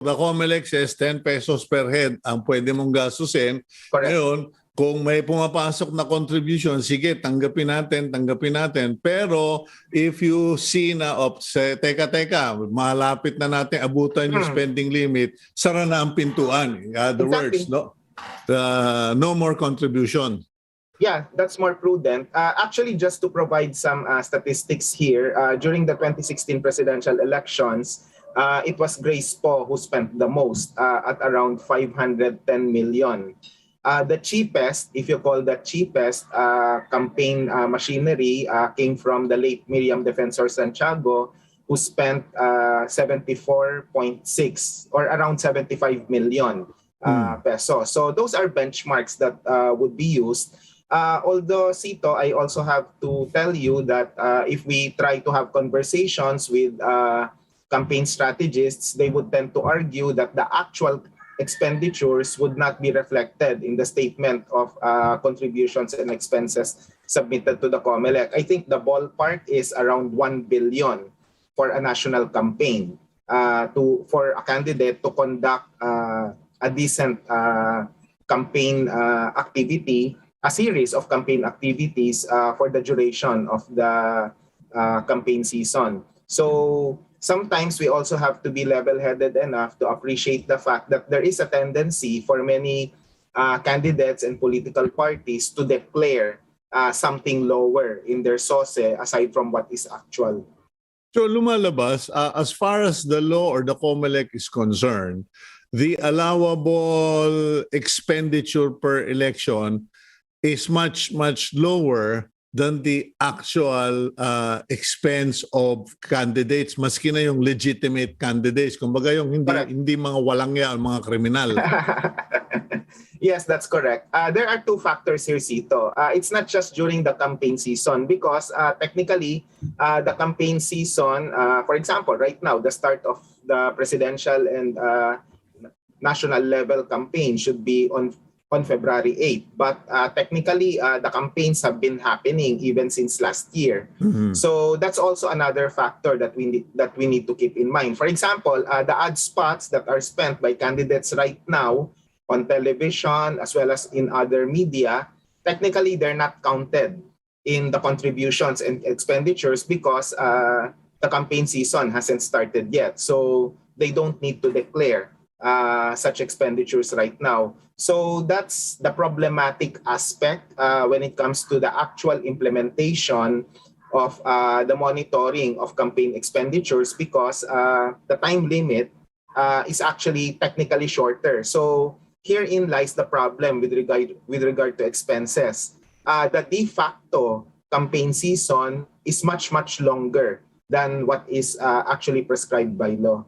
The COMELEC says 10 pesos per head ang pwede mong gastusin. Correct. Ngayon, kung may pumapasok na contribution, sige, tanggapin natin. Pero if you see na, teka, malapit na natin abutan yung spending limit, sara na ang pintuan. In other words, no? No more contribution. Yeah, that's more prudent. Actually, just to provide some statistics here, during the 2016 presidential elections, it was Grace Poe who spent the most at around 510 million. The cheapest, if you call that cheapest, campaign machinery came from the late Miriam Defensor Santiago, who spent 74.6 or around 75 million pesos. So those are benchmarks that would be used. Although, Sito, I also have to tell you that if we try to have conversations with campaign strategists, they would tend to argue that the actual expenditures would not be reflected in the statement of contributions and expenses submitted to the COMELEC. I think the ballpark is around 1 billion for a national campaign for a candidate to conduct a decent campaign activity, a series of campaign activities for the duration of the campaign season. So sometimes we also have to be level-headed enough to appreciate the fact that there is a tendency for many candidates and political parties to declare something lower in their SOSE aside from what is actual. So lumalabas, as far as the law or the COMELEC is concerned, the allowable expenditure per election is much lower than the actual expense of candidates, maski na yung legitimate candidates. Kumbaga yung hindi mga walangya, mga kriminal. Yes, that's correct. There are two factors here, Sito. It's not just during the campaign season because technically, the campaign season, for example, right now, the start of the presidential and national level campaign should be on February 8. But technically, the campaigns have been happening even since last year. Mm-hmm. So that's also another factor that we need to keep in mind. For example, the ad spots that are spent by candidates right now on television as well as in other media, technically they're not counted in the contributions and expenditures because the campaign season hasn't started yet. So they don't need to declare such expenditures right now. So that's the problematic aspect when it comes to the actual implementation of the monitoring of campaign expenditures because the time limit is actually technically shorter. So herein lies the problem with regard to expenses. The de facto campaign season is much longer than what is actually prescribed by law.